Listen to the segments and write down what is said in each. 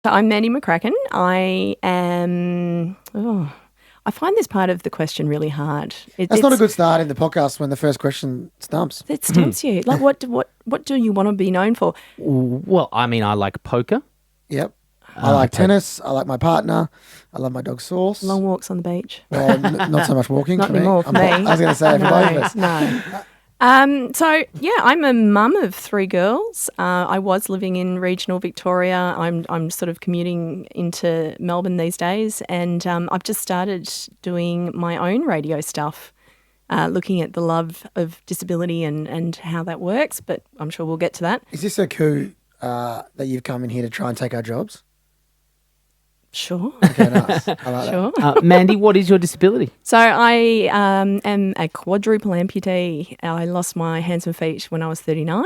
I'm Mandy McCracken. I am. I find this part of the question really hard. That's not a good start in the podcast when the first question stumps. It stumps you. Like, what do you want to be known for? Well, I mean, I like poker. Yep. I like tennis. I like my partner. I love my dog Sauce. Long walks on the beach. Well, not so much walking Not for me. anymore for me. I was going to say for both of us. No. So yeah, I'm a mum of 3 girls. I was living in regional Victoria. I'm sort of commuting into Melbourne these days, and I've just started doing my own radio stuff, looking at the love of disability and how that works. But I'm sure we'll get to that. Is this a coup that you've come in here to try and take our jobs? Sure. Okay, nice. I like Sure. Mandy, what is your disability? So I am a quadruple amputee. I lost my hands and feet when I was 39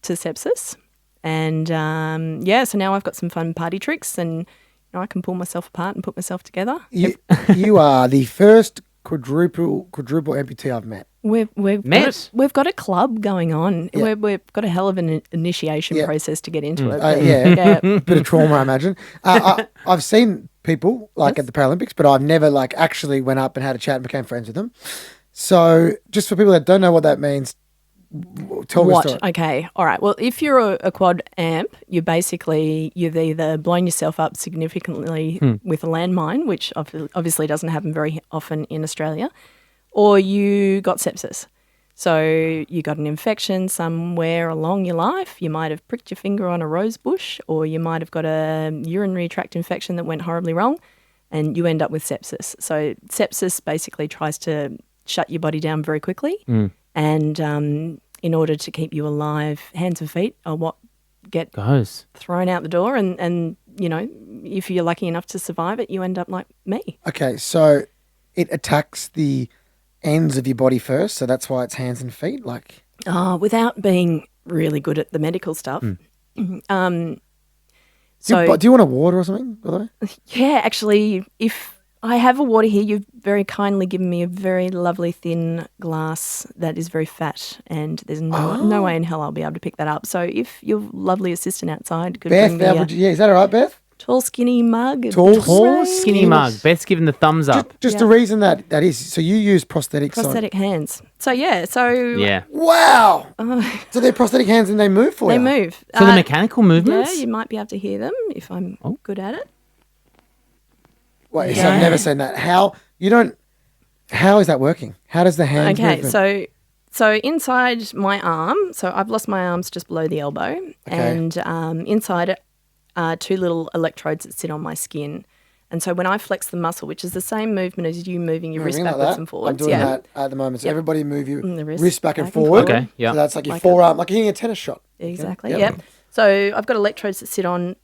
to sepsis. And so now I've got some fun party tricks and I can pull myself apart and put myself together. You are the first quadruple amputee I've met. We've got a club going on. Yeah. We've got a hell of an initiation process to get into it. Yeah. Bit of trauma, I imagine. I've seen people at the Paralympics, but I've never actually went up and had a chat and became friends with them. So just for people that don't know what that means, tell me a story. Okay. All right. Well, if you're a quad amp, you've either blown yourself up significantly with a landmine, which obviously doesn't happen very often in Australia, or you got sepsis. So you got an infection somewhere along your life. You might have pricked your finger on a rose bush, or you might have got a urinary tract infection that went horribly wrong, and you end up with sepsis. So sepsis basically tries to shut your body down very quickly, and in order to keep you alive, hands and feet are what get thrown out the door. And if you're lucky enough to survive it, you end up like me. Okay, so it attacks the ends of your body first, so that's why it's hands and feet, without being really good at the medical stuff. Do you want a water or something, by the way? Yeah, actually, if I have a water here, you've very kindly given me a very lovely thin glass that is very fat, and there's no way in hell I'll be able to pick that up. So if your lovely assistant outside could Beth, bring me is that all right, Beth? tall, skinny mug. Tall, skinny mug. Beth's giving the thumbs up. Just the reason that is, so you use prosthetics. Prosthetic hands. So, Wow. So they're prosthetic hands and they move for you? They move. So the mechanical movements? Yeah, you might be able to hear them if I'm good at it. Wait, so I've never seen that. How is that working? How does the hands movement? So inside my arm, so I've lost my arms just below the elbow, and inside it are 2 little electrodes that sit on my skin. And so when I flex the muscle, which is the same movement as you moving your wrist backwards and forwards. I'm doing that at the moment. So everybody move your the wrist back and forward. Okay, yeah. So that's like your forearm, like hitting a tennis shot. Exactly, yep. So I've got electrodes that sit on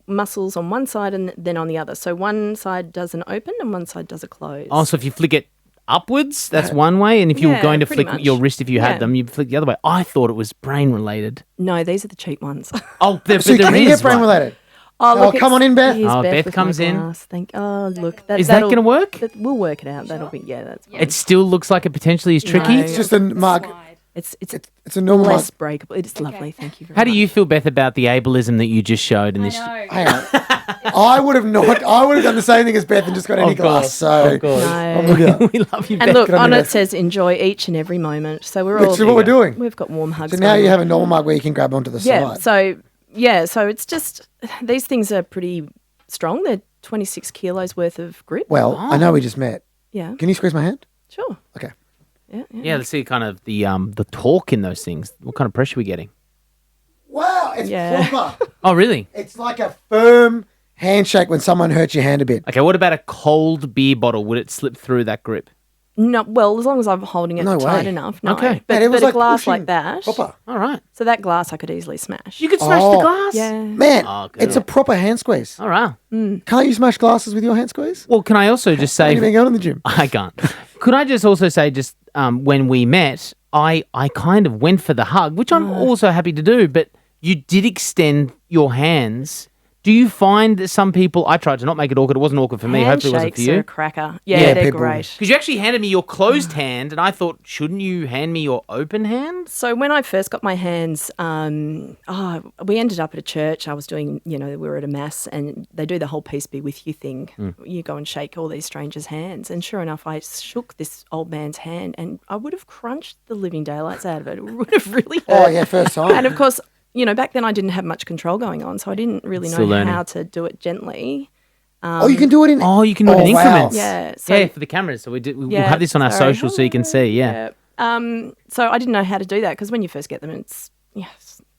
muscles on one side and then on the other. So one side does an open and one side does a close. Oh, so if you flick it upwards, that's one way, and if you were going to flick your wrist, if you had them, you'd flick the other way. I thought it was brain related. No, these are the cheap ones. Oh, there is brain related. Oh, come on in, Beth. Beth comes in. Look, is that going to work? We'll work it out. That'll be that's fine. It still looks like it potentially is tricky. No, it's just a mug. It's a normal less mug. breakable. It's lovely. Thank you very much. How do you feel, Beth, about the ableism that you just showed in this? Hang on. I would have done the same thing as Beth and just got any glass. So we love you, Beth. And look, on it says enjoy each and every moment. So we're all. Which is what we're doing. We've got warm hugs. So now you have a normal mug where you can grab onto the side. So it's just these things are pretty strong. They're 26 kilos worth of grip. Well, I know we just met. Yeah. Can you squeeze my hand? Sure. Okay. Yeah, let's see kind of the torque in those things. What kind of pressure are we getting? Wow, it's proper. Oh, really? It's like a firm handshake when someone hurts your hand a bit. Okay, what about a cold beer bottle? Would it slip through that grip? No, well, as long as I'm holding it tight enough. No. Okay. But, it was a glass like that. Proper. All right. So that glass I could easily smash. You could smash the glass? Yeah. Man, it's a proper hand squeeze. All right. Can't you smash glasses with your hand squeeze? Well, can I also just say... Have you been going to the gym? I can't. Could I just also say when we met, I kind of went for the hug, which I'm also happy to do, but you did extend your hands. Do you find that some people, I tried to not make it awkward, it wasn't awkward for me, hopefully it wasn't for you. Handshakes are a cracker. Yeah, they're people. great. Because you actually handed me your closed hand, and I thought, shouldn't you hand me your open hand? So when I first got my hands, we ended up at a church. I was doing, we were at a mass, and they do the whole peace be with you thing. You go and shake all these strangers' hands. And sure enough, I shook this old man's hand, and I would have crunched the living daylights out of it. It would have really hurt. Oh, yeah, first time. And of course, back then I didn't have much control going on, so I didn't really know how to do it gently. You can do it in... you can do it in increments. Yeah. So, for the cameras. So we'll have this on our social so you can see, So I didn't know how to do that because when you first get them,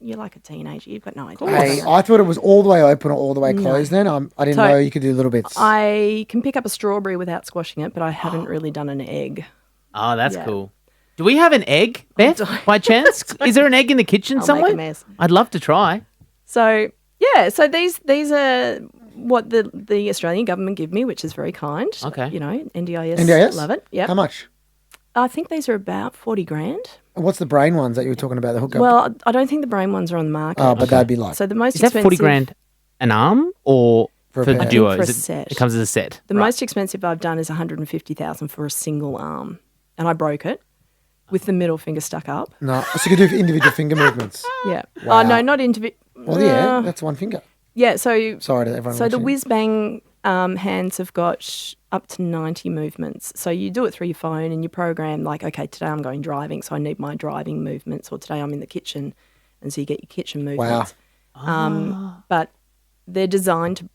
you're like a teenager. You've got no idea. Hey, I thought it was all the way open or all the way closed then. I didn't know you could do little bits. I can pick up a strawberry without squashing it, but I haven't really done an egg. Oh, that's cool. Do we have an egg, Beth, by chance? Is there an egg in the kitchen somewhere? Make a mess. I'd love to try. So these are what the Australian government give me, which is very kind. Okay. NDIS? Love it. Yeah. How much? I think these are about $40,000. And what's the brain ones that you were talking about, the hookup? Well, I don't think the brain ones are on the market. Oh, but that'd be like... So the most Is that expensive... $40,000 an arm or for the duo? For a set. It comes as a set. The most expensive I've done is $150,000 for a single arm. And I broke it with the middle finger stuck up. No, so you could do individual finger movements. Yeah. Wow. Oh, no, not individual. Well, yeah, that's one finger. Yeah, so... Sorry to everyone So the watching. whiz-bang hands have got up to 90 movements. So you do it through your phone and you program like, okay, today I'm going driving, so I need my driving movements, or today I'm in the kitchen, and so you get your kitchen movements. Wow. But they're designed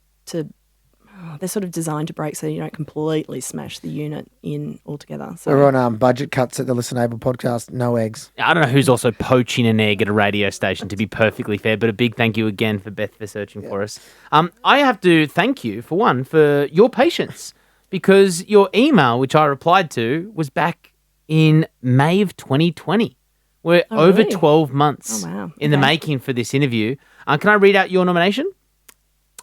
they're sort of designed to break so you don't completely smash the unit in altogether. So We're on budget cuts at the ListenABLE podcast. No eggs. I don't know who's also poaching an egg at a radio station, to be perfectly fair, but a big thank you again for Beth for searching for us. I have to thank you, for one, for your patience, because your email, which I replied to, was back in May of 2020. We're over really? 12 months in the making for this interview. Can I read out your nomination?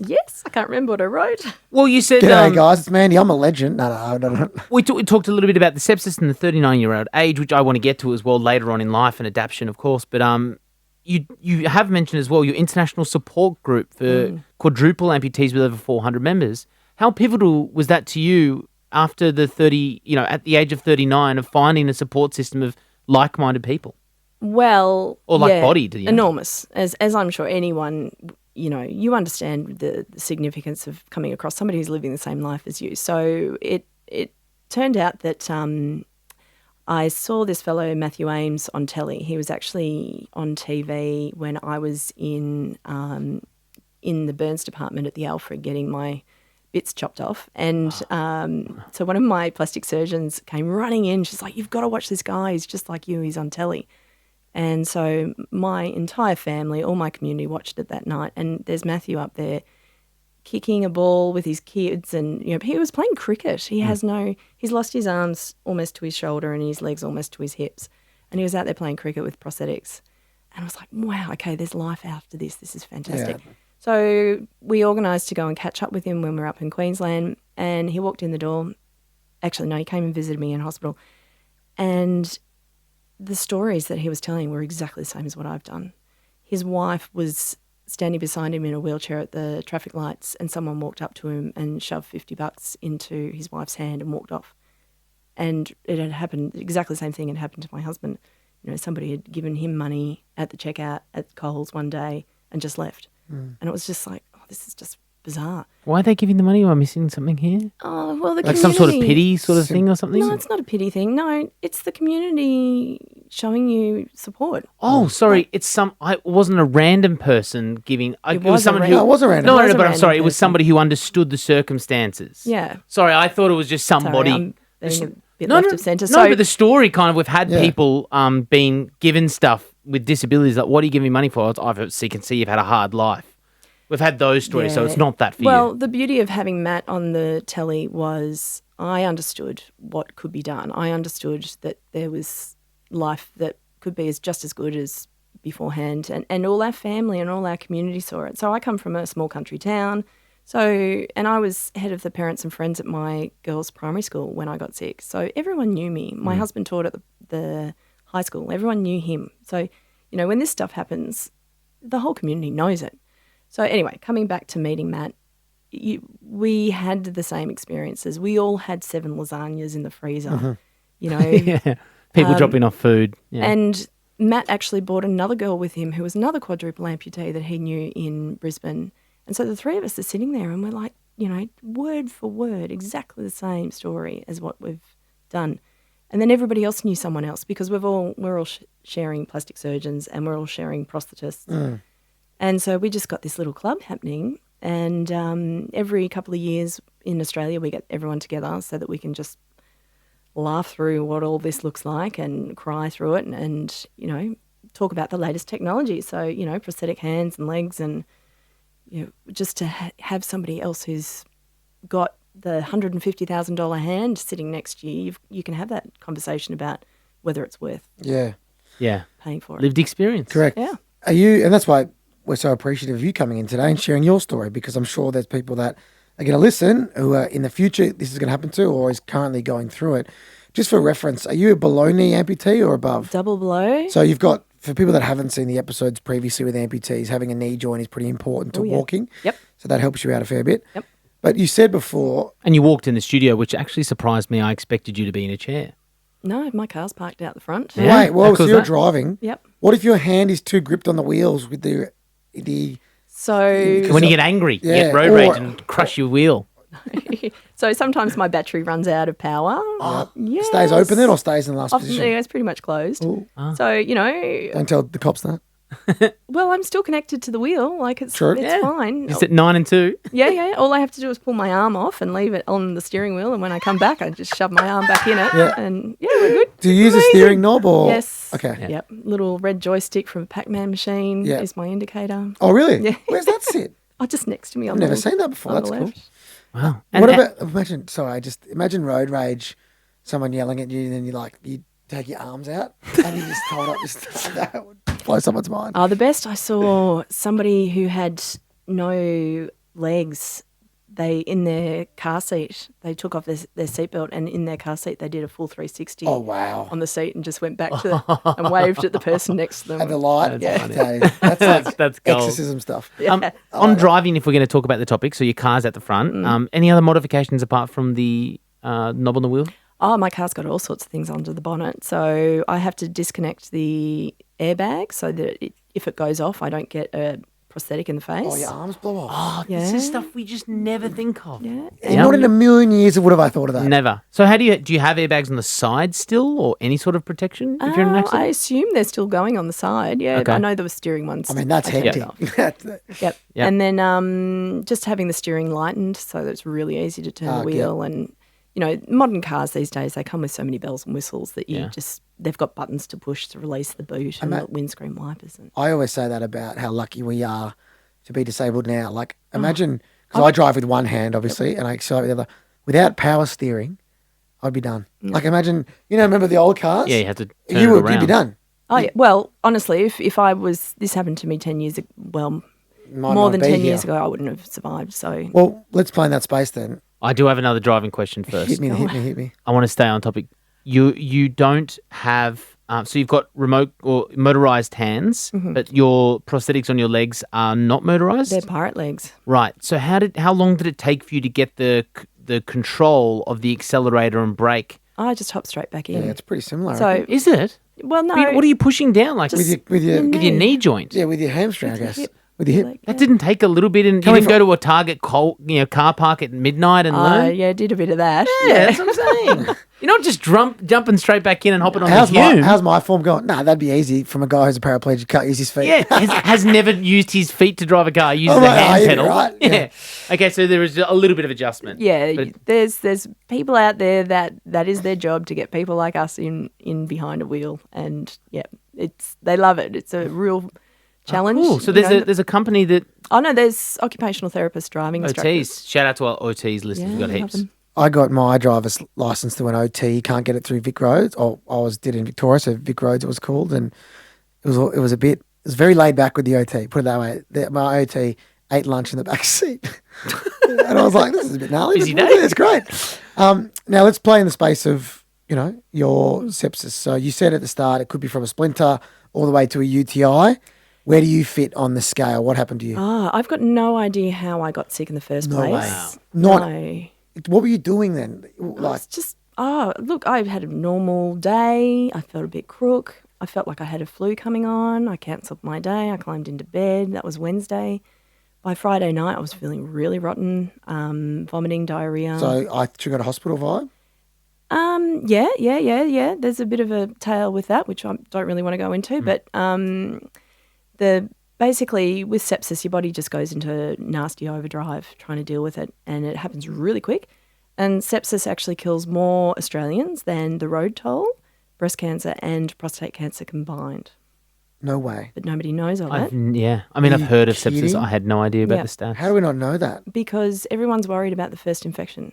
yes, I can't remember what I wrote. Well, you said... G'day, guys. It's Mandy. I'm a legend. No. We talked a little bit about the sepsis and the 39-year-old age, which I want to get to as well later on in life and adaptation, of course. But you have mentioned as well your international support group for quadruple amputees with over 400 members. How pivotal was that to you after the at the age of 39 of finding a support system of like-minded people? Well, or like-bodied? Enormous, as I'm sure anyone. You understand the significance of coming across somebody who's living the same life as you. So it turned out that I saw this fellow, Matthew Ames, on telly. He was actually on TV when I was in the burns department at the Alfred getting my bits chopped off. And so one of my plastic surgeons came running in. She's like, "You've got to watch this guy. He's just like you. He's on telly." And so my entire family, all my community watched it that night. And there's Matthew up there kicking a ball with his kids. And, he was playing cricket. He's lost his arms almost to his shoulder and his legs almost to his hips. And he was out there playing cricket with prosthetics. And I was like, wow, okay, there's life after this. This is fantastic. Yeah. So we organised to go and catch up with him when we were up in Queensland. And he walked in the door. Actually, no, he came and visited me in hospital. And the stories that he was telling were exactly the same as what I've done. His wife was standing beside him in a wheelchair at the traffic lights, and someone walked up to him and shoved $50 into his wife's hand and walked off. And it had happened, exactly the same thing had happened to my husband. Somebody had given him money at the checkout at Coles one day and just left. And it was just like, this is just bizarre. Why are they giving the money? Am I missing something here? Oh, well, the like community... some sort of pity sort of thing or something? No, it's not a pity thing. No, it's the community showing you support. Oh, sorry. It wasn't a random person giving... It was someone who... No, it was a random No, person. but I'm sorry. It was somebody who understood the circumstances. Yeah. Sorry, I thought it was just somebody... Sorry, I'm being a bit left of centre. No, but the story kind of... We've had people being given stuff with disabilities. Like, what are you giving me money for? So you can see you've had a hard life. We've had those stories, so it's not that for you. Well, the beauty of having Matt on the telly was I understood what could be done. I understood that there was life that could be just as good as beforehand, and all our family and all our community saw it. So I come from a small country town, and I was head of the parents and friends at my girls' primary school when I got sick. So everyone knew me. My husband taught at the high school. Everyone knew him. So, when this stuff happens, the whole community knows it. So anyway, coming back to meeting Matt, we had the same experiences. We all had 7 lasagnas in the freezer, you know. Yeah. People dropping off food. Yeah. And Matt actually brought another girl with him who was another quadruple amputee that he knew in Brisbane. And so the 3 of us are sitting there and we're like, you know, word for word, exactly the same story as what we've done. And then everybody else knew someone else because we're all sharing plastic surgeons and we're all sharing prosthetists. And so we just got this little club happening. And every couple of years in Australia, we get everyone together so that we can just laugh through what all this looks like and cry through it and you know, talk about the latest technology. So, you know, prosthetic hands and legs and, you know, just to have somebody else who's got the $150,000 hand sitting next to you, you can have that conversation about whether it's worth paying for it. Lived experience. Correct. Yeah. Are you, and that's why we're so appreciative of you coming in today and sharing your story, because I'm sure there's people that are going to listen who are in the future this is going to happen to or is currently going through it. Just for reference, are you a below knee amputee or above? Double below. So you've got, for people that haven't seen the episodes previously with amputees, having a knee joint is pretty important to walking. Yep. So that helps you out a fair bit. Yep. But you said before... And you walked in the studio, which actually surprised me. I expected you to be in a chair. No, my car's parked out the front. Yeah. Wait, well, How so cool's you're that? driving. Yep. What if your hand is too gripped on the wheels with the So When you get angry, you get road rage and crush your wheel. so sometimes my battery runs out of power. Yes. stays open then or stays in the last Often, position? yeah, it's pretty much closed. Ooh. So, you know, Don't tell the cops that. well, I'm still connected to the wheel. Like, it's True. fine. Is it 9 and 2? Yeah. All I have to do is pull my arm off and leave it on the steering wheel. And when I come back, I just shove my arm back in it. Yeah. And, yeah, we're good. Do you use a Amazing. steering knob or? Yes. Okay. Yep. Little red joystick from a Pac-Man machine Yeah. is my indicator. Oh, really? Yeah. Where's that sit? Oh, just next to me on I've never the seen that before. on That's the cool. left. Wow. What about, imagine road rage, someone yelling at you and then you take your arms out and you just hold up that would blow someone's mind. Oh, the best I saw somebody who had no legs. They in their car seat, they took off their seatbelt and in their car seat they did a full 360 Oh, wow. on the seat and just went back to and waved at the person next to them. At the light. That's funny. That's like That's gold. exorcism stuff. On driving, if we're going to talk about the topic, so your car's at the front. Any other modifications apart from the knob on the wheel? Oh, my car's got all sorts of things under the bonnet. So I have to disconnect the airbag so that if it goes off, I don't get a prosthetic in the face. Oh, your arms blow off. Oh, this is stuff we just never think of. Yeah. And not in a million years would have I thought of that. Never. So do you have airbags on the side still or any sort of protection if you're in an I accident? assume they're still going on the side. Yeah, Okay. I know the steering ones. I mean, that's I turned hectic. off. Yep. And then just having the steering lightened so that it's really easy to turn the wheel. And, you know, modern cars these days, they come with so many bells and whistles that they've got buttons to push to release the boot and the windscreen wipers. And I always say that about how lucky we are to be disabled now. Like, imagine, because I drive with one hand, obviously, and I accelerate with the other. Without power steering, I'd be done. Like, imagine, remember the old cars? Yeah, you had to turn it You'd around. be done. Oh, yeah. Well, honestly, if I was, this happened to me 10 years ago, well, Might more not than be 10 here. years ago, I wouldn't have survived. So, Well, let's play in that space then. I do have another driving question first. Hit me. I want to stay on topic. You don't have so you've got remote or motorized hands, but your prosthetics on your legs are not motorized. they're pirate legs. Right. So how long did it take for you to get the control of the accelerator and brake? I just hop straight back in. Yeah, it's pretty similar. I So, reckon. Is it? well, no. What are you pushing down like Just- with your with your knee joint? yeah, with your hamstring, I your guess. hip. With your hip. Like, That didn't take a little bit, and you Coming didn't go to a Target car park at midnight and learn. yeah, did a bit of that. Yeah, that's what I'm saying. You're not just jumping straight back in and hopping on the Hume. How's my form going? Nah, that'd be easy from a guy who's a paraplegic. Can't use his feet. Yeah, has never used his feet to drive a car. Uses Oh, the right, hand yeah, pedal. right, Yeah. yeah. Okay, so there is a little bit of adjustment. Yeah, But- there's people out there that is their job to get people like us in behind a wheel, and yeah, they love it. It's a real challenge. Cool. So you know. there's a company that Oh no, there's occupational therapist driving instructors. OTs. Shout out to our OTs listeners. We've got love heaps. them. I got my driver's license through an OT. You can't get it through Vic Roads. Or did in Victoria, so Vic Roads it was called, and it was very laid back with the OT. Put it that way. My OT ate lunch in the back seat, and I was like, "This is a bit gnarly." Busy but day. It's great. Now let's play in the space of your sepsis. So you said at the start it could be from a splinter all the way to a UTI. Where do you fit on the scale? What happened to you? I've got no idea how I got sick in the first No place. way. No. What were you doing then? It's just, look, I had a normal day. I felt a bit crook. I felt like I had a flu coming on. I cancelled my day. I climbed into bed. That was Wednesday. By Friday night, I was feeling really rotten, vomiting, diarrhea. So I should go to hospital vibe? Yeah. There's a bit of a tale with that, which I don't really want to go into. But basically with sepsis, your body just goes into nasty overdrive trying to deal with it, and it happens really quick. And sepsis actually kills more Australians than the road toll, breast cancer and prostate cancer combined. No way. But nobody knows of it. I've heard of kidding? sepsis. I had no idea about Yeah. the stats. How do we not know that? Because everyone's worried about the first infection.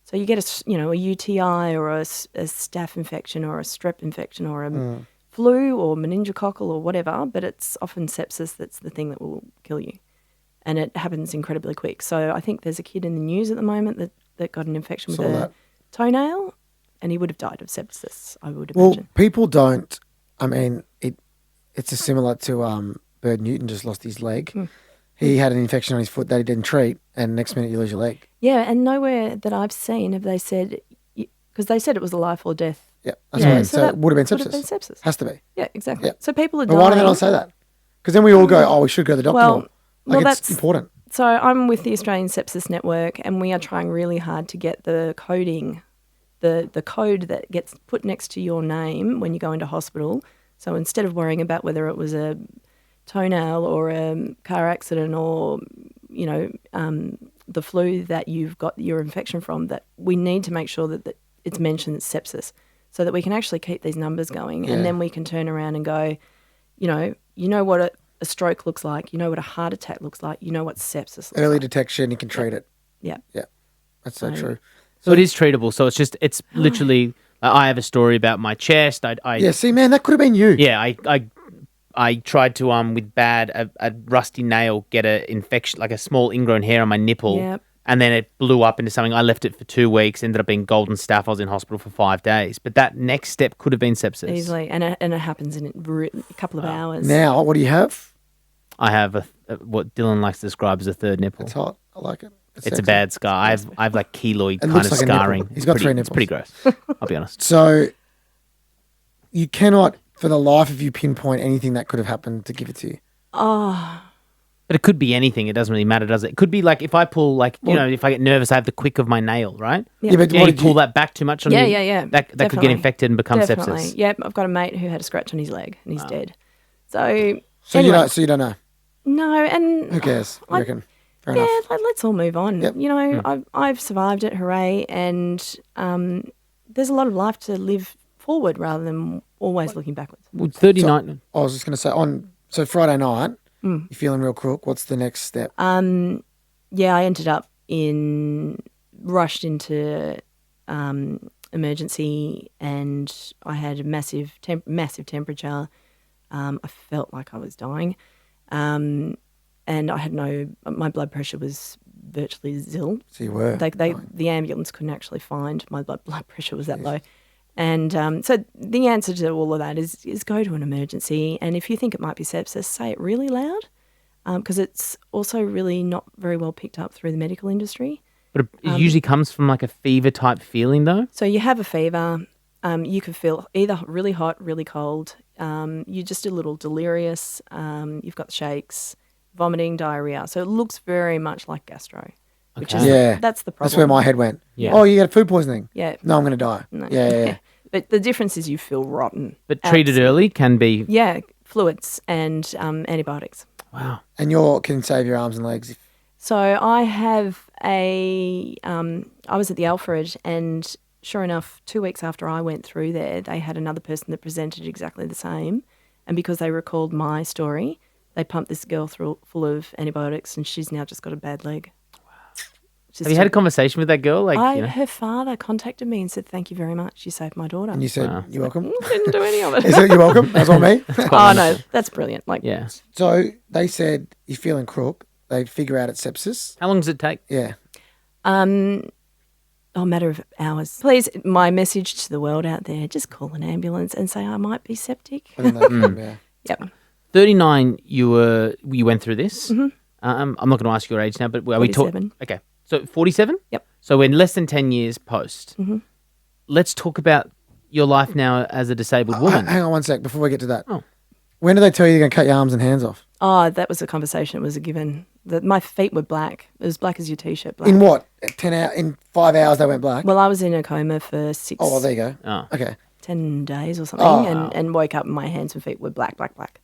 So you get a UTI or a staph infection or a strep infection or a flu or meningococcal or whatever, but it's often sepsis that's the thing that will kill you. And it happens incredibly quick. So I think there's a kid in the news at the moment that got an infection with a toenail, and he would have died of sepsis, I would imagine. Well, people don't, it's similar to Bird Newton just lost his leg. He had an infection on his foot that he didn't treat, and next minute you lose your leg. Yeah, and nowhere that I've seen have they said, because they said it was a life or death. Yeah, that's right. So it would have been sepsis. Would have been sepsis. Has to be. Yeah, exactly. Yeah. So people are But dying. why do they not say that? Because then we all go, we should go to the doctor more. It's that's important. So I'm with the Australian Sepsis Network, and we are trying really hard to get the coding, the code that gets put next to your name when you go into hospital. So instead of worrying about whether it was a toenail or a car accident or, the flu that you've got your infection from, that we need to make sure that it's mentioned as sepsis so that we can actually keep these numbers going. Yeah. And then we can turn around and go, you know what a stroke looks like, you know what a heart attack looks like, you know what sepsis looks Early like. detection, you can treat it. Yeah. Yeah, that's so true. So it is treatable. So it's literally, I have a story about my chest. See, man, that could have been you. Yeah, I tried to with a rusty nail get a infection, like a small ingrown hair on my nipple. Yep. And then it blew up into something. I left it for 2 weeks, ended up being golden staph. I was in hospital for 5 days. But that next step could have been sepsis. Easily. And it happens in a couple of hours. Now, what do you have? I have what Dylan likes to describe as a third nipple. It's hot. I like it. It's a sexy. bad scar. I have like keloid kind looks of like a nipple. scarring. He's got three It's pretty gross. I'll be honest. So you cannot, for the life of you, pinpoint anything that could have happened to give it to you. But it could be anything. It doesn't really matter, does it? It could be like if I pull, if I get nervous, I have the quick of my nail, right? Yeah, but Yeah, what you did pull that back too much on you. Yeah. That could get Definitely. infected and become Definitely. sepsis. Yep, I've got a mate who had a scratch on his leg and he's dead. So anyway. You don't know. No, and Who cares? I reckon. Fair yeah, enough. let's all move on. Yep. I've survived it, hooray! And there's a lot of life to live forward rather than always looking backwards. Well, 39. I was just going to say so Friday night, you're feeling real crook. What's the next step? Yeah, I ended up rushed into emergency, and I had a massive temperature. I felt like I was dying, and I had my blood pressure was virtually zil. So you were. The ambulance couldn't actually find my blood pressure was that low. And so the answer to all of that is go to an emergency. And if you think it might be sepsis, say it really loud, because it's also really not very well picked up through the medical industry. But it usually comes from like a fever type feeling though. So you have a fever. You could feel either really hot, really cold. You're just a little delirious. You've got shakes, vomiting, diarrhea. So it looks very much like gastro. Which is that's the problem. That's where my head went. Yeah. Oh, you got food poisoning. Yeah. No, I'm going to die. No. Yeah. But the difference is you feel rotten. But treated early can be. Yeah, fluids and antibiotics. Wow. And you can save your arms and legs. So I have I was at the Alfred, and sure enough, 2 weeks after I went through there, they had another person that presented exactly the same. And because they recalled my story, they pumped this girl full of antibiotics, and she's now just got a bad leg. Have you had a conversation with that girl? Her father contacted me and said, "Thank you very much. You saved my daughter." And you said, "You're welcome." Didn't do any of it. Is it, "You're welcome"? That's on me. Oh no, that's brilliant. Yeah. So they said you're feeling crook. They figure out it's sepsis. How long does it take? Yeah. A matter of hours. Please, my message to the world out there: just call an ambulance and say I might be septic. And then they come, yeah. Yep. 39, you went through this. Mm-hmm. I'm not going to ask your age now, but are 47. we talking? Okay, so 47. Yep. So we're in less than 10 years post. Mm-hmm. Let's talk about your life now as a disabled woman. Hang on one sec before we get to that. Oh. When did they tell you you're going to cut your arms and hands off? Oh, that was a conversation. It was a given. My feet were black. It was black as your T-shirt black. In what? 10 hours? In 5 hours they went black? Well, I was in a coma for 6. Oh, well, there you go. Oh. Okay. 10 days or something, and woke up and my hands and feet were black.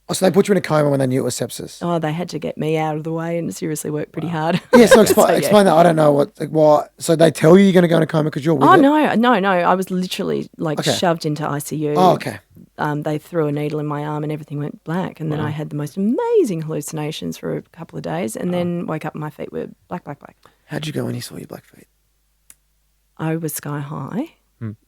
Oh, so they put you in a coma when they knew it was sepsis? Oh, they had to get me out of the way and seriously worked pretty hard. Yeah, so explain that. I don't know why. So they tell you you're going to go in a coma because you're with it? No. I was literally shoved into ICU. Oh, okay. They threw a needle in my arm and everything went black. And then I had the most amazing hallucinations for a couple of days and then woke up and my feet were black. How'd you go when you saw your black feet? I was sky high.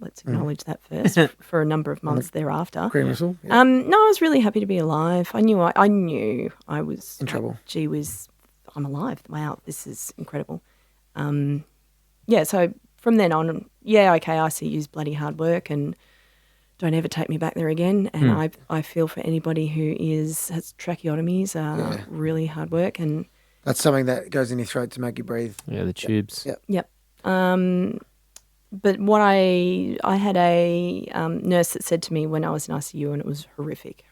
Let's acknowledge that first. For a number of months thereafter. Green whistle? Yeah. No, I was really happy to be alive. I knew I was in trouble. Gee whiz, I'm alive. Wow, this is incredible. So from then on, ICU's bloody hard work and don't ever take me back there again. And I feel for anybody who has tracheotomies, really hard work. And that's something that goes in your throat to make you breathe. Yeah, the tubes. Yep. But what I had a nurse that said to me when I was in ICU, and it was horrific,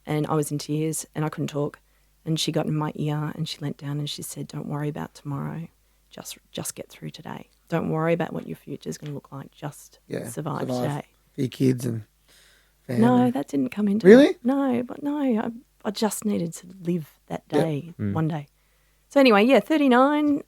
and I was in tears and I couldn't talk, and she got in my ear and she leant down and she said, "Don't worry about tomorrow, just get through today. Don't worry about what your future is going to look like. Just survive today." For your kids and family. No, that didn't come into Really? it. No, I just needed to live that day, one day. So anyway, 39.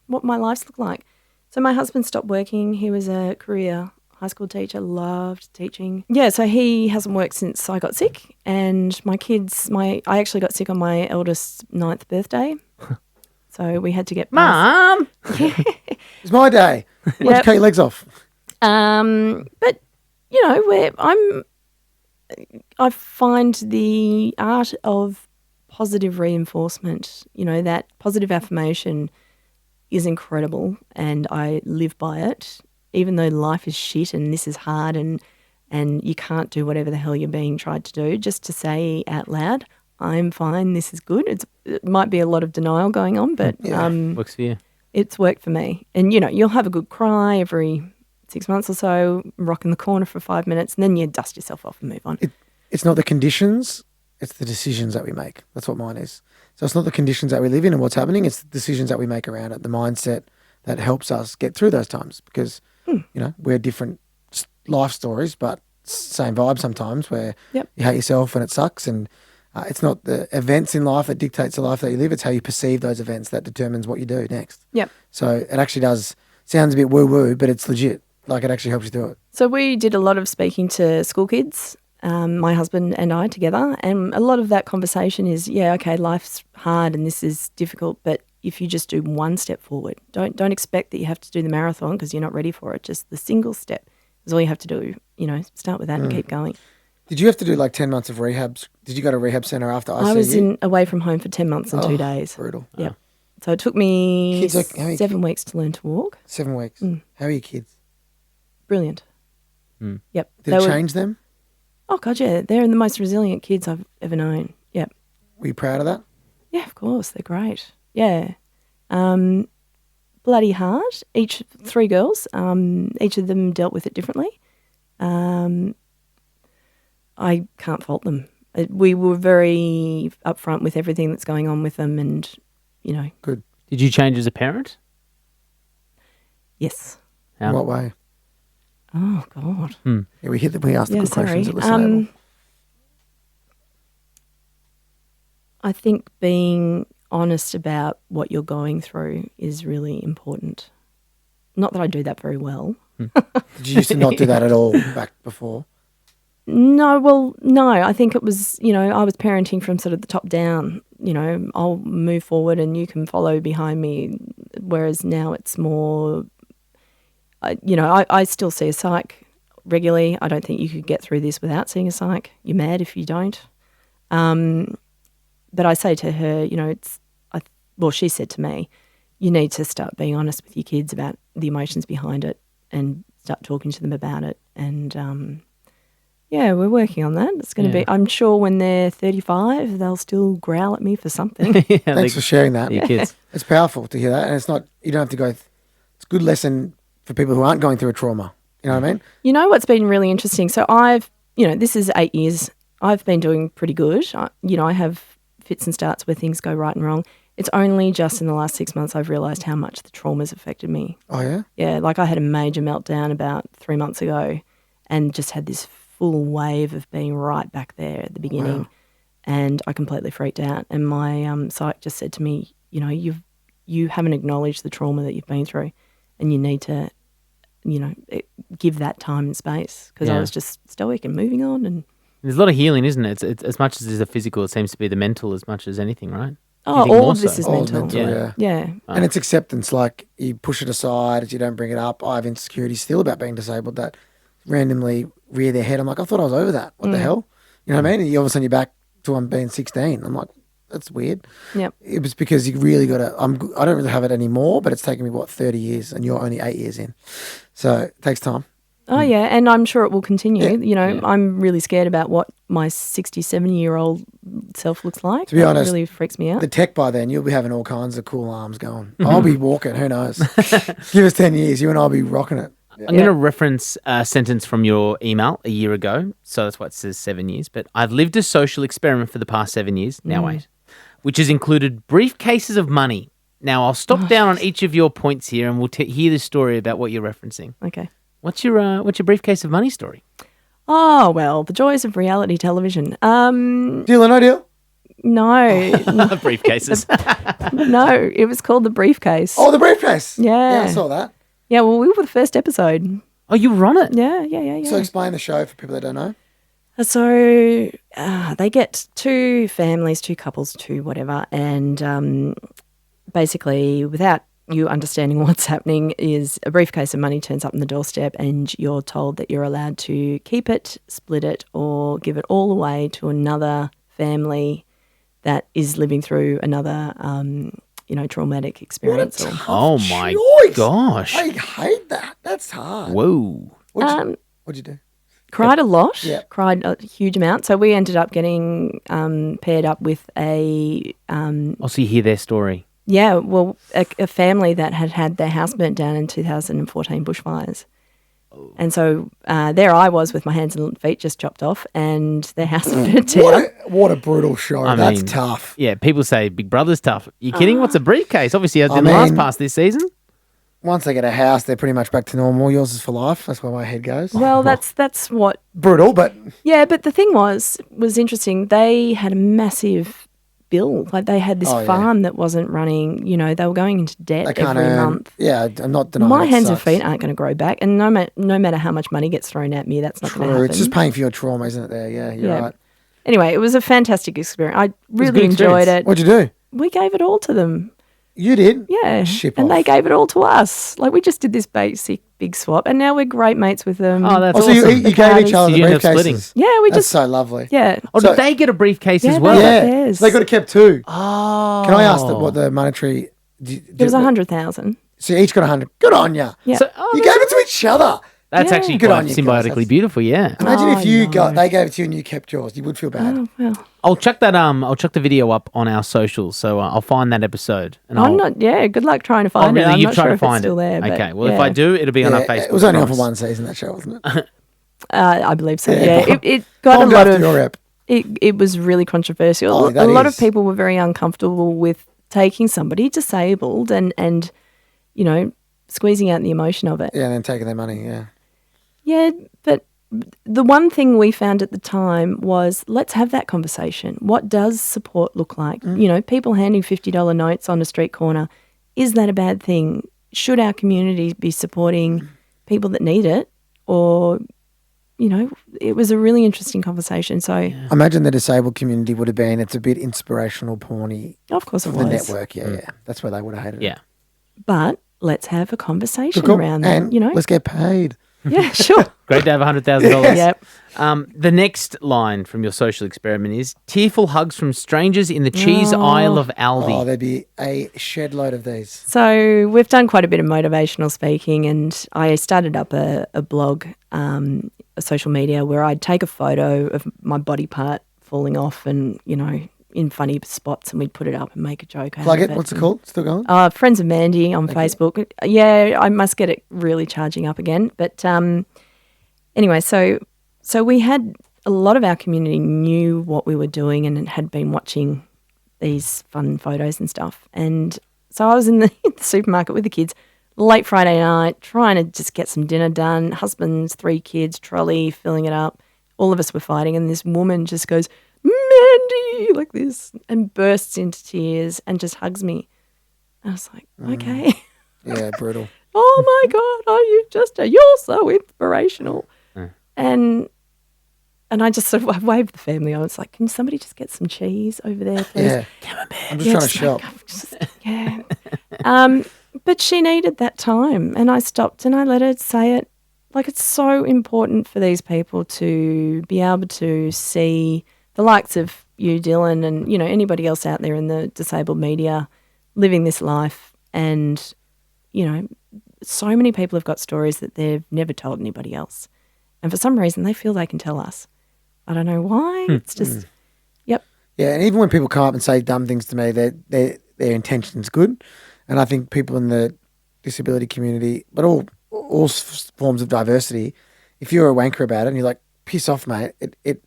What my life's looked like. So my husband stopped working. He was a career high school teacher, loved teaching. Yeah, so he hasn't worked since I got sick. And my kids, I actually got sick on my eldest's 9th birthday. So we had to get Mum! It's my day. Why'd you cut your legs off? But, I find the art of positive reinforcement, that positive affirmation is incredible and I live by it, even though life is shit and this is hard and you can't do whatever the hell you're being tried to do, just to say out loud, I'm fine, this is good. It might be a lot of denial going on, but works for you. It's worked for me. And, you'll have a good cry every 6 months or so, rock in the corner for 5 minutes, and then you dust yourself off and move on. It's not the conditions, it's the decisions that we make. That's what mine is. So it's not the conditions that we live in and what's happening, it's the decisions that we make around it, the mindset that helps us get through those times because, we're different life stories, but same vibe sometimes where you hate yourself and it sucks and it's not the events in life that dictates the life that you live, it's how you perceive those events that determines what you do next. Yep. So it actually sounds a bit woo-woo, but it's legit. Like it actually helps you do it. So we did a lot of speaking to school kids, my husband and I together, and a lot of that conversation is, life's hard and this is difficult, but if you just do one step forward, don't expect that you have to do the marathon because you're not ready for it. Just the single step is all you have to do. Start with that and keep going. Did you have to do like 10 months of rehabs? Did you go to a rehab centre after ICU? I was away from home for 10 months and 2 days. Brutal. Yeah. So it took me 7 weeks to learn to walk. 7 weeks. How are your kids? Brilliant. Yep. Did it change them? Oh, God, yeah. They're the most resilient kids I've ever known. Yep. Were you proud of that? Yeah, of course. They're great. Yeah. Bloody hard. 3 girls. Each of them dealt with it differently. I can't fault them. We were very upfront with everything that's going on with them and, Good. Did you change as a parent? Yes. How? In what way? Oh, God. Yeah, we asked the good questions at sorry. ListenABLE. I think being honest about what you're going through is really important. Not that I do that very well. Did you used to not do that at all back before? No. I think it was, I was parenting from sort of the top down. I'll move forward and you can follow behind me. Whereas now it's more, I still see a psych regularly. I don't think you could get through this without seeing a psych. You're mad if you don't. But I say to her, she said to me, you need to start being honest with your kids about the emotions behind it and start talking to them about it. And, Yeah, we're working on that. It's going to be, I'm sure when they're 35, they'll still growl at me for something. Thanks for sharing that. Your kids. It's powerful to hear that. And it's not, you don't have to go, it's a good lesson for people who aren't going through a trauma. You know what I mean? You know what's been really interesting? So this is 8 years. I've been doing pretty good. I have fits and starts where things go right and wrong. It's only just in the last 6 months I've realised how much the trauma's affected me. Oh, yeah? Yeah, like I had a major meltdown about 3 months ago and just had this full wave of being right back there at the beginning. Wow. And I completely freaked out. And my psych just said to me, you haven't acknowledged the trauma that you've been through and you need to, give that time and space because I was just stoic and moving on. And there's a lot of healing, isn't it? It's as much as there's a physical, it seems to be the mental as much as anything, right? All of this is mental. Yeah. And it's acceptance. Like you push it aside, you don't bring it up. I have insecurity still about being disabled that randomly rear their head. I'm like, I thought I was over that. What the hell? You know what I mean? And you all of a sudden you're back to being 16. I'm like, that's weird. Yep. It was because you really got to, I don't really have it anymore, but it's taken me, 30 years and you're only 8 years in. So it takes time. Oh, yeah, and I'm sure it will continue. Yeah. I'm really scared about what my 67-year-old self looks like. To be honest, it really freaks me out. The tech by then, you'll be having all kinds of cool arms going. I'll be walking, who knows? Give us 10 years, you and I'll be rocking it. Yeah. I'm going to reference a sentence from your email a year ago, so that's why it says 7 years, but I've lived a social experiment for the past 7 years, now 8, which has included briefcases of money. Now, I'll stop down on each of your points here and we'll hear the story about what you're referencing. Okay. What's your briefcase of money story? Oh, well, the joys of reality television. Deal or no deal? No. Briefcases. No, it was called The Briefcase. Oh, The Briefcase. Yeah. Yeah, I saw that. Yeah, well, we were the first episode. Oh, you were on it? Yeah. So explain the show for people that don't know. So they get two families, two couples, two whatever, and basically without you understanding what's happening is a briefcase of money turns up on the doorstep and you're told that you're allowed to keep it, split it, or give it all away to another family that is living through another, traumatic experience. Oh, my gosh. I hate that. That's hard. Whoa. What'd you do? Cried a lot. Yeah. Cried a huge amount. So we ended up getting paired up with a... so you hear their story. Yeah, well, a family that had their house burnt down in 2014 bushfires. Oh. And so there I was with my hands and feet just chopped off and their house burnt down. What a brutal show. That's tough. Yeah, people say Big Brother's tough. You kidding? What's a briefcase? Obviously, I didn't last past this season. Once they get a house, they're pretty much back to normal. Yours is for life. That's where my head goes. Well, that's what... Brutal, but... Yeah, but the thing was interesting. They had a massive... bill. Like they had this farm that wasn't running, they were going into debt every month. Yeah, I'm not denying my hands and feet aren't going to grow back. And no matter how much money gets thrown at me, that's not going to happen. It's just paying for your trauma, isn't it there? Yeah, you're right. Anyway, it was a fantastic experience. I really enjoyed it. What'd you do? We gave it all to them. You did? Yeah. And they gave it all to us. Like we just did this basic big swap and now we're great mates with them. Oh, that's awesome. So you gave each other the briefcases? Yeah, That's so lovely. Yeah. Oh, did they get a briefcase as well? Yeah. They got kept too. Oh. Can I ask what the monetary... It was 100,000. So you each got 100. Good on you. Yeah. So, you gave it to each other. That's actually quite symbiotically beautiful, yeah. Imagine if they gave it to you and you kept yours. You would feel bad. Oh, well. I'll chuck the video up on our socials, so I'll find that episode. And good luck trying to find it. I'm not sure if it's still there. Okay, well, if I do, it'll be on our Facebook. It was only on for one season, that show, wasn't it? I believe so, yeah. It got a lot of... It was really controversial. A lot of people were very uncomfortable with taking somebody disabled and squeezing out the emotion of it. Yeah, and then taking their money, yeah. Yeah, but the one thing we found at the time was let's have that conversation. What does support look like? People handing $50 notes on a street corner, is that a bad thing? Should our community be supporting people that need it? Or, it was a really interesting conversation. So I imagine the disabled community would have been, it's a bit inspirational porny. Of course it was. The network, yeah. That's where they would have hated it. Yeah. But let's have a conversation around that, let's get paid. Yeah, sure. Great to have $100,000. Yep. The next line from your social experiment is tearful hugs from strangers in the cheese aisle of Aldi. Oh, there'd be a shed load of these. So we've done quite a bit of motivational speaking and I started up a blog social media where I'd take a photo of my body part falling off and, in funny spots, and we'd put it up and make a joke out Plug of it. What's it called? Still going? Friends of Mandy on Facebook. Yeah, I must get it really charging up again. But anyway, so we had a lot of our community knew what we were doing and had been watching these fun photos and stuff. And so I was in the supermarket with the kids late Friday night trying to just get some dinner done. Husband's 3 kids, trolley, filling it up. All of us were fighting, and this woman just goes, Mandy, like this, and bursts into tears and just hugs me. I was like, okay. Yeah, brutal. Oh my God, you're so inspirational. And I just sort of waved the family. I was like, can somebody just get some cheese over there, please? Yeah. I'm just trying to shop. But she needed that time, and I stopped and I let her say it. Like, it's so important for these people to be able to see the likes of you, Dylan, and, anybody else out there in the disabled media living this life. And, so many people have got stories that they've never told anybody else. And for some reason, they feel they can tell us. I don't know why. It's just, yep. Yeah, and even when people come up and say dumb things to me, their intention's good. And I think people in the disability community, but all forms of diversity, if you're a wanker about it and you're like, piss off, mate, it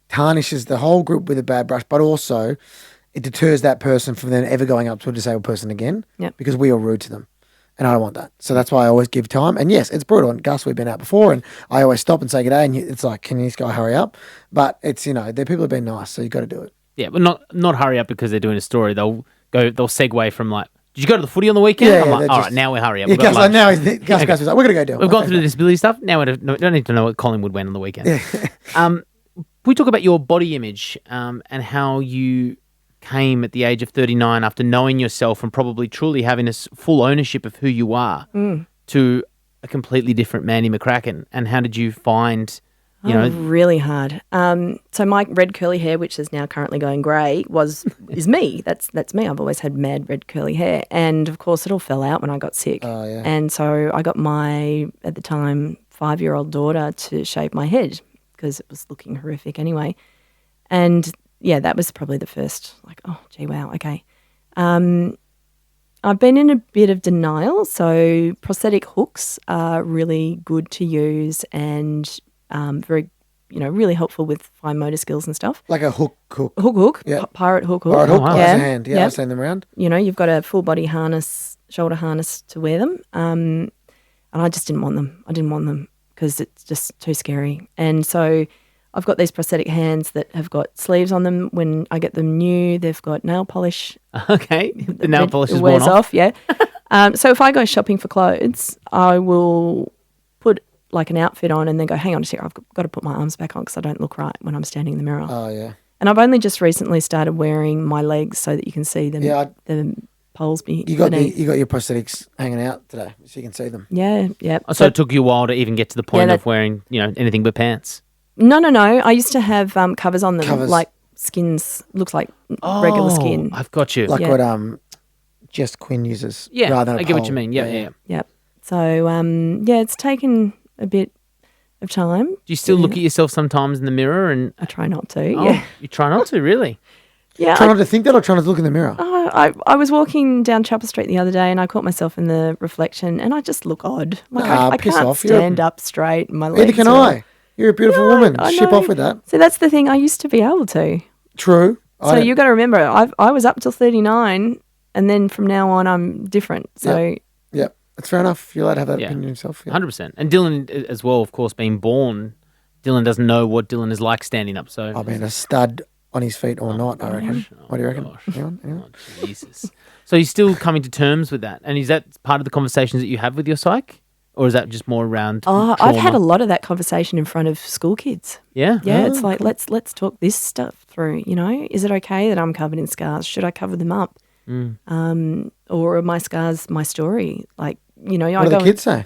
tarnishes the whole group with a bad brush, but also it deters that person from then ever going up to a disabled person again because we are rude to them. And I don't want that. So that's why I always give time. And yes, it's brutal. And Gus, we've been out before, and I always stop and say good day, and it's like, can this guy hurry up? But it's, the people have been nice, so you've got to do it. Yeah, but not hurry up because they're doing a story. They'll segue from like, did you go to the footy on the weekend? Yeah, I'm like, all right, now we hurry up. Yeah, Gus was like, we're going to go do it. We've gone through the disability stuff. Now we don't need to know what Collingwood went on the weekend. Yeah. We talk about your body image and how you came at the age of 39 after knowing yourself and probably truly having a full ownership of who you are to a completely different Mandy McCracken. And how did you find, really hard. So my red curly hair, which is now currently going grey, is me. That's me. I've always had mad red curly hair. And of course it all fell out when I got sick. Oh, yeah. And so I got my, at the time, 5-year-old daughter to shave my head because it was looking horrific anyway. And yeah, that was probably the first, like, oh, gee, wow, okay. I've been in a bit of denial. So prosthetic hooks are really good to use and very, really helpful with fine motor skills and stuff. Like a hook. Hook. Yeah. Pirate hook. Pirate hook, Yeah. a hand. Yeah, I've seen them around. You've got a full body harness, shoulder harness to wear them. And I just didn't want them. I didn't want them because it's just too scary. And so I've got these prosthetic hands that have got sleeves on them. When I get them new, they've got nail polish. Okay, the nail polish is wears worn off. Yeah. So if I go shopping for clothes, I will put like an outfit on and then go, hang on a second, I've got to put my arms back on because I don't look right when I'm standing in the mirror. Oh, yeah. And I've only just recently started wearing my legs so that you can see them. Yeah, the poles beneath. You got your prosthetics hanging out today, so you can see them. Yeah, yeah. So it took you a while to even get to the point of wearing, anything but pants. No. I used to have covers on them, like skins. Looks like regular skin. I've got you. Like what Jess Quinn uses. Yeah, rather than I get what you mean. Yeah. Yep. So it's taken a bit of time. Do you still look at yourself sometimes in the mirror? And I try not to. Yeah. You try not to, really? Yeah. Try not to think that, or try not to look in the mirror. I was walking down Chapel Street the other day and I caught myself in the reflection and I just look odd. Like I can't stand up straight. My legs. Neither can I. You're a beautiful woman. Ship off with that. So that's the thing. I used to be able to. True. So you got to remember, I was up till 39, and then from now on, I'm different. So yeah, that's fair enough. You're allowed to have that opinion yourself. 100%. And Dylan as well, of course, being born, Dylan doesn't know what Dylan is like standing up. So I mean, a stud on his feet or not, I reckon. What do you reckon? Gosh. Anyone? Oh, Jesus. So you're still coming to terms with that, and is that part of the conversations that you have with your psych? Or is that just more around trauma? I've had a lot of that conversation in front of school kids. Yeah? Yeah, it's like, let's talk this stuff through, Is it okay that I'm covered in scars? Should I cover them up? Or are my scars my story? Like, what do the kids say?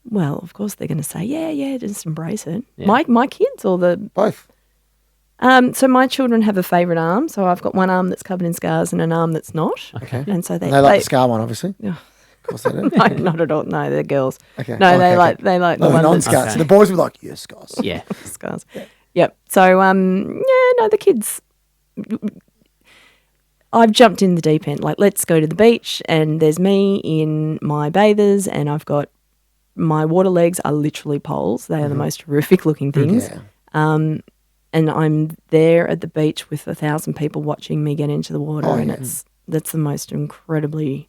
Well, of course they're going to say, yeah, just embrace it. Yeah. My kids or the... Both. So my children have a favourite arm. So I've got one arm that's covered in scars and an arm that's not. Okay. And so they like the scar one, obviously. Yeah. Of course they do. No, not at all. No, they're girls. Okay. No, Oh, they okay. like the No, ones non-scars. Okay. So the boys were like, yes, scars. Yeah. scars. Yep. So the kids. I've jumped in the deep end. Like, let's go to the beach, and there's me in my bathers, and I've got my water legs are literally poles. They are the most horrific looking things. Yeah. And I'm there at the beach with 1,000 people watching me get into the water, and that's the most incredibly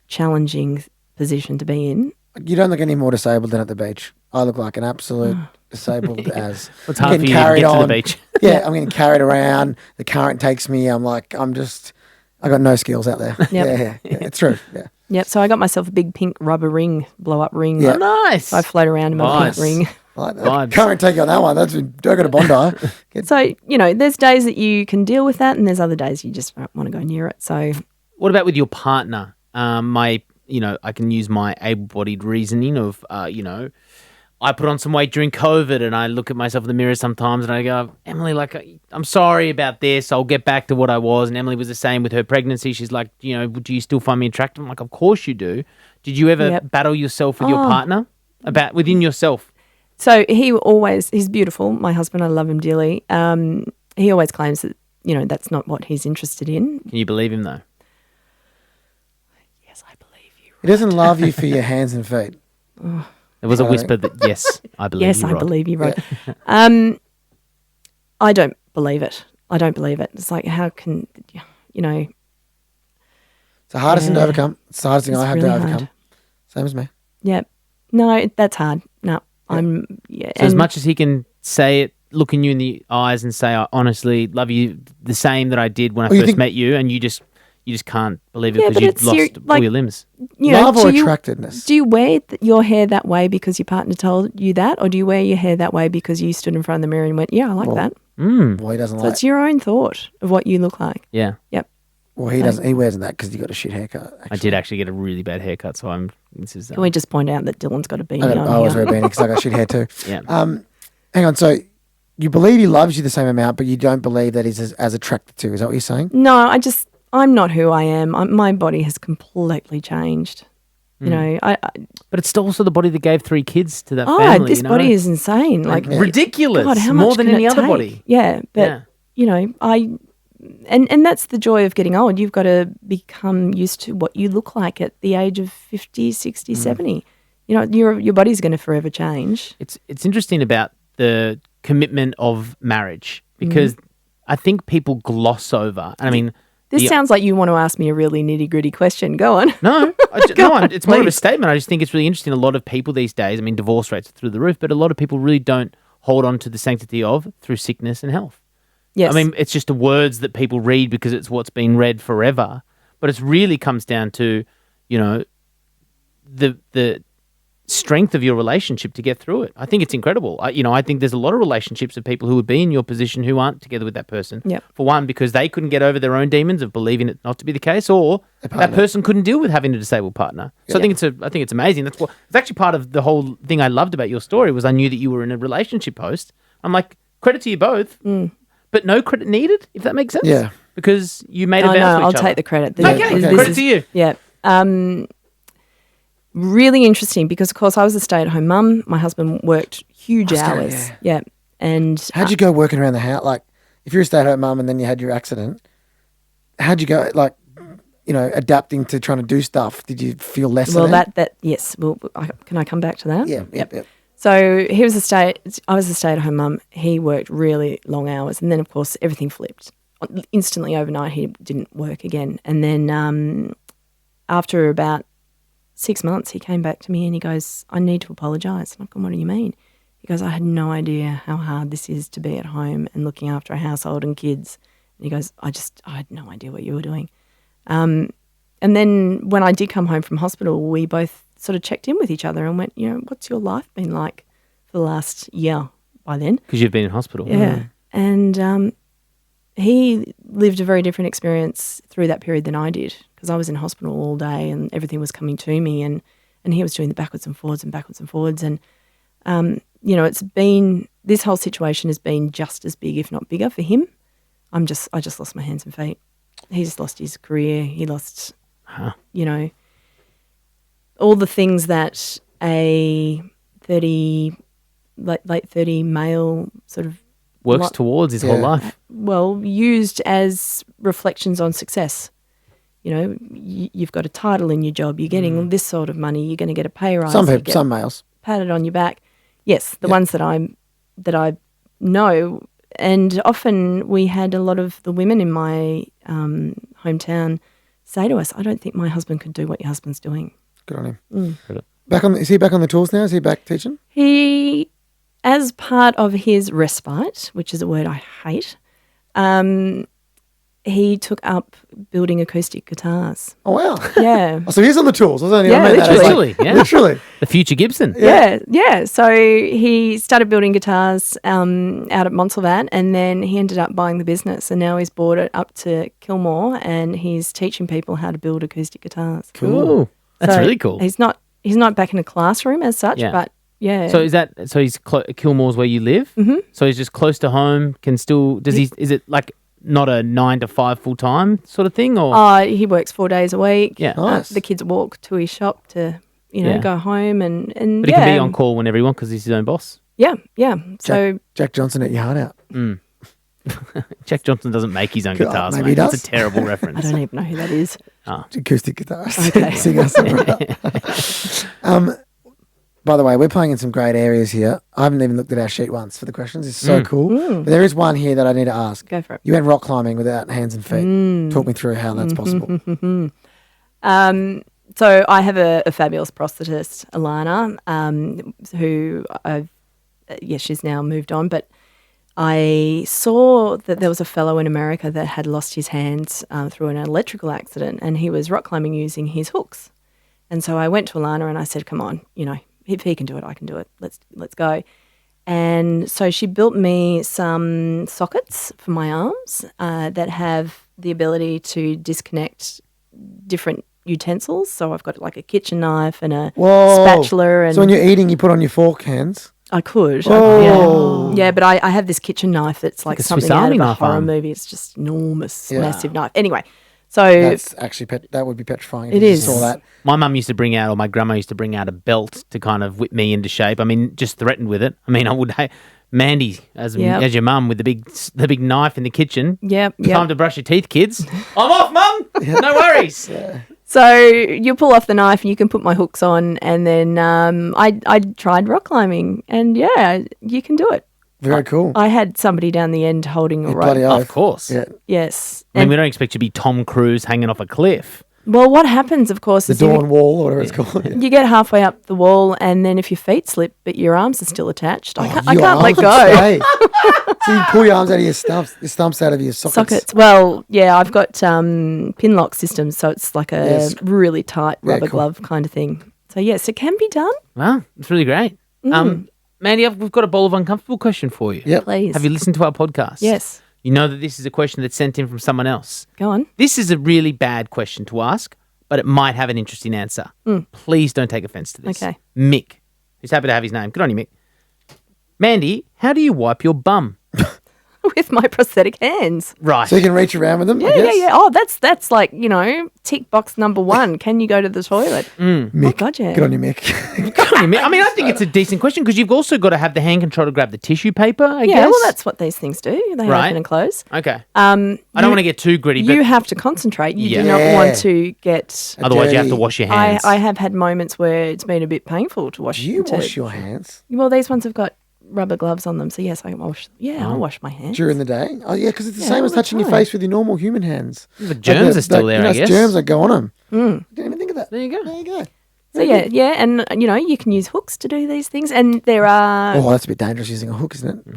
challenging position to be in. You don't look any more disabled than at the beach. I look like an absolute disabled as. It's hard for you to carried get to the on. beach. Yeah, I'm getting carried around. The current takes me. I got no skills out there. Yep. Yeah, it's true. Yeah. Yep. So I got myself a big pink rubber ring, blow up ring. Yeah. Oh, nice. I float around in my Nice. pink ring. I like that. Vibes. Current take on that one. That's been, don't go to Bondi. So, there's days that you can deal with that, and there's other days you just don't want to go near it. So, What about with your partner? I can use my able-bodied reasoning of, I put on some weight during COVID, and I look at myself in the mirror sometimes, and I go, Emily, I'm sorry about this. I'll get back to what I was. And Emily was the same with her pregnancy. She's like, do you still find me attractive? I'm like, of course you do. Did you ever battle yourself with your partner within yourself? So he's beautiful. My husband, I love him dearly. He always claims that, that's not what he's interested in. Can you believe him though? Yes, I believe you. He doesn't love you for your hands and feet. There was a whisper that, yes, I believe Yes, you, I Rod. believe you, Rod. I don't believe it. It's like, how can, It's the hardest thing to overcome. It's the hardest thing I have really to overcome. hard. Same as me. Yeah. No, that's hard. No, So as much as he can say it, looking you in the eyes and say, I honestly love you the same that I did when I first met you, and you just can't believe it Yeah, because but you've it's lost all your limbs. Love or attractiveness? Do you wear your hair that way because your partner told you that, or do you wear your hair that way because you stood in front of the mirror and went, yeah, I like that? Well, he doesn't So like. it's your own thought of what you look like. Yeah. Yep. Well, he doesn't. He wears that because you got a shit haircut. I did actually get a really bad haircut, so this is... Can we just point out that Dylan's got a beanie I on was here? very beanie because I got shit hair too. Yeah. Hang on. So you believe he loves you the same amount, but you don't believe that he's as attracted to. Is that what you're saying? No, I'm not who I am. My body has completely changed. But it's still also the body that gave 3 kids to that family. This body is insane. Like, ridiculous. God, how More much than can any it other take? body. Yeah, but and that's the joy of getting old. You've got to become used to what you look like at the age of 50, 60, 70. Your body's going to forever change. It's interesting about the commitment of marriage because I think people gloss over. And I mean... This sounds like you want to ask me a really nitty-gritty question. Go on. No, it's more of a statement. I just think it's really interesting. A lot of people these days, I mean, divorce rates are through the roof, but a lot of people really don't hold on to the sanctity of through sickness and health. Yes. I mean, it's just the words that people read because it's what's been read forever. But it really comes down to, the strength of your relationship to get through it. I think it's incredible. I think there's a lot of relationships of people who would be in your position who aren't together with that person. Yep. For one, because they couldn't get over their own demons of believing it not to be the case, or that person couldn't deal with having a disabled partner. So I think it's amazing. It's actually part of the whole thing I loved about your story was I knew that you were in a relationship post. I'm like, credit to you both, but no credit needed, if that makes sense. Yeah. Because you made a vow to each I'll other. take the credit. Credit to you. Yeah. Really interesting because, of course, I was a stay-at-home mum. My husband worked huge hours. Yeah. And how'd you go working around the house? Like, if you're a stay-at-home mum and then you had your accident, how'd you go? Like, adapting to trying to do stuff. Did you feel less? Well, yes. Well, can I come back to that? Yeah. Yep. So I was a stay-at-home mum. He worked really long hours, and then of course everything flipped instantly overnight. He didn't work again, and then after about 6 months, he came back to me and he goes, "I need to apologise." And I'm going, "What do you mean?" He goes, "I had no idea how hard this is to be at home and looking after a household and kids." And he goes, I had no idea what you were doing." And then when I did come home from hospital, we both sort of checked in with each other and went, what's your life been like for the last year by then? Because you've been in hospital. Yeah. And he lived a very different experience through that period than I did because I was in hospital all day and everything was coming to me and he was doing the backwards and forwards. And, this whole situation has been just as big, if not bigger for him. I just lost my hands and feet. He's lost his career. He lost, all the things that a late 30 male sort of Works towards his whole life. used as reflections on success. You know, you've got a title in your job, you're getting this sort of money, you're going to get a pay rise. Some males. Patted on your back. Yes, the ones that I know, and often we had a lot of the women in my hometown say to us, "I don't think my husband could do what your husband's doing." Good on him. Is he back on the tools now? Is he back teaching? He, as part of his respite, which is a word I hate, he took up building acoustic guitars. Oh, wow. Yeah. Oh, so he's on the tools. I Yeah, made that as literally. like, Yeah. literally. The future Gibson. Yeah. So he started building guitars out at Montsalvat, and then he ended up buying the business, and now he's brought it up to Kilmore, and he's teaching people how to build acoustic guitars. Cool. That's So really cool. He's not back in a classroom as such, but yeah. So he's Kilmore's where you live? Mm-hmm. So he's just close to home. Is it like not a 9 to 5 full time sort of thing, or? He works 4 days a week. Yeah. Nice. The kids walk to his shop to go home and But he can be on call whenever he wants because he's his own boss. Yeah. So Jack Johnson at your heart out. Jack Johnson doesn't make his own guitars, maybe mate. he does. That's a terrible reference. I don't even know who that is. Acoustic guitars. Okay. Singer-songwriter. By the way, we're playing in some great areas here. I haven't even looked at our sheet once for the questions. It's so cool. But there is one here that I need to ask. Go for it. You went rock climbing without hands and feet. Talk me through how that's possible. So I have a fabulous prosthetist, Alana, who she's now moved on, but I saw that there was a fellow in America that had lost his hands through an electrical accident, and he was rock climbing using his hooks. And so I went to Alana and I said, "Come on, if he can do it, I can do it. Let's go." And so she built me some sockets for my arms that have the ability to disconnect different utensils. So I've got like a kitchen knife and a spatula. And so when you're eating, you put on your fork hands? I could. Oh. Yeah, but I have this kitchen knife that's like a something Swiss out Army of a knife horror arm. movie. It's just enormous, Yeah. massive knife. Anyway, so That's actually, that would be petrifying if It you is. saw that. My mum used to bring out, or my grandma used to bring out a belt to kind of whip me into shape. I mean, just threatened with it. I mean, I would, Mandy, as your mum with the big knife in the kitchen. Yep. Time to brush your teeth, kids. I'm off, mum. No worries. So you pull off the knife and you can put my hooks on, and then I tried rock climbing, and you can do it. Very cool. I had somebody down the end holding a rope. Bloody oath. Of course. Yeah. Yes. I mean, we don't expect you to be Tom Cruise hanging off a cliff. Well, what happens, of course, The is you Dawn Wall, or whatever it's called. you get halfway up the wall, and then if your feet slip but your arms are still attached, I Your can't let arms would go. stay. So you pull your arms out of your stumps out of your sockets. Well, yeah, I've got pin lock systems, so it's like a Yes. really tight rubber cool. glove kind of thing. So yes, it can be done. Wow, it's really great. Mandy, we've got a bowl of uncomfortable question for you. Yep. Please. Have you listened to our podcast? Yes. You know that this is a question that's sent in from someone else. Go on. This is a really bad question to ask, but it might have an interesting answer. Please don't take offense to this. Okay. Mick, who's happy to have his name. Good on you, Mick. Mandy, how do you wipe your bum? With my prosthetic hands. Right. So you can reach around with them, I Yeah, guess? yeah. Oh, that's like, tick box number 1. Can you go to the toilet? Mick, Oh, God, yeah. good on you, Mick. Good on you, Mick. I mean, I think it's a decent question because you've also got to have the hand control to grab the tissue paper, I guess. Yeah, well, that's what these things do. They Right. open and close. Okay. I don't want to get too gritty, but You have to concentrate. You Yeah. do not Yeah. want to get... otherwise you have to dirty- wash your I hands. have had moments where it's been a bit painful to wash. Do you to- wash your hands Well, these ones have got rubber gloves on them, so yes, I can wash. Yeah, I'll wash my hands. during the day? Oh, yeah, because it's the Yeah, same all as the touching your time. face with your normal human hands. The germs are still there, I guess. Germs that go on them. I didn't even think of that. There you go. There you go. So yeah, and you can use hooks to do these things, and there are Oh, that's a bit dangerous using a hook, isn't it?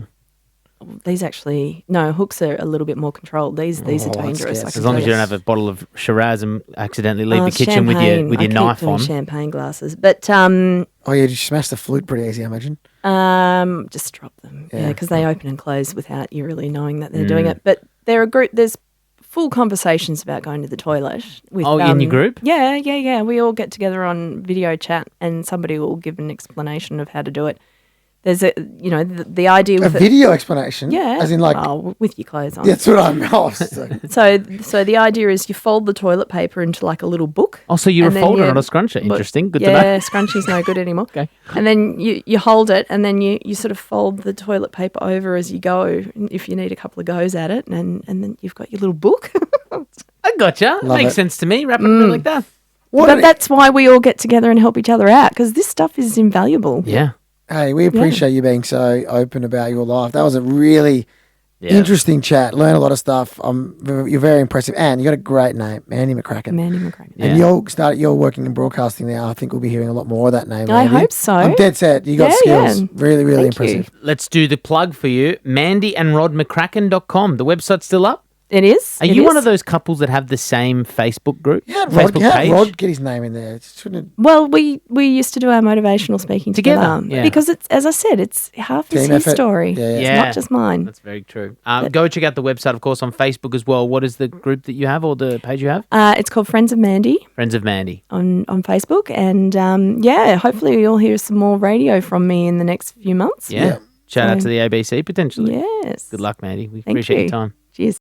these actually hooks are a little bit more controlled. These are that's dangerous. scary. I As can long tell as you don't have a bottle of Shiraz and accidentally leave Oh, the kitchen with your champagne. I keep knife doing on. champagne glasses, but Oh, yeah, you smash the flute pretty easy, I imagine. just drop them. Yeah. Yeah, because they open and close without you really knowing that they're doing it. But they're a group. There's full conversations about going to the toilet. With, In your group? Yeah. We all get together on video chat, and somebody will give an explanation of how to do it. there's the idea A with video explanation? yeah, As in like, with your clothes on. that's what I'm. Oh, So the idea is you fold the toilet paper into like a little book. Oh, so you're a and then folder, you- not a scruncher. Interesting. Good to Yeah, know. scrunchie's no good anymore. Okay. And then you hold it, and then you sort of fold the toilet paper over as you go, if you need a couple of goes at it, and then you've got your little book. I gotcha. Love Makes it. sense to me. Wrap it around like that. what But an- that's why we all get together and help each other out, because this stuff is invaluable. Yeah. Hey, we appreciate you being so open about your life. That was a really Yeah. interesting chat. Learn a lot of stuff. You're very impressive, and you got a great name, Mandy McCracken. Mandy McCracken. Yeah. And you're working in broadcasting now. I think we'll be hearing a lot more of that name. I Mandy. hope so. I'm dead set. You got Yeah, skills. yeah. Really, really Thank you. impressive. Let's do the plug for you. MandyandRodMcCracken.com. The website's still up. It is. Are you one of those couples that have the same Facebook group? Yeah, Rod, Facebook page? Rod get his name in there. It shouldn't Well, we used to do our motivational speaking Together, yeah. because it's, as I said, it's half is Team his effort. story. Yeah, yeah. It's Yeah. not just mine. That's very true. Go check out the website, of course, on Facebook as well. What is the group that you have or the page you have? It's called Friends of Mandy Friends of Mandy. on Facebook, and hopefully you'll hear some more radio from me in the next few months. Yeah. Yeah. Shout out So- to the ABC potentially. Yes. Good luck, Mandy. We Thank appreciate you. your time. Cheers.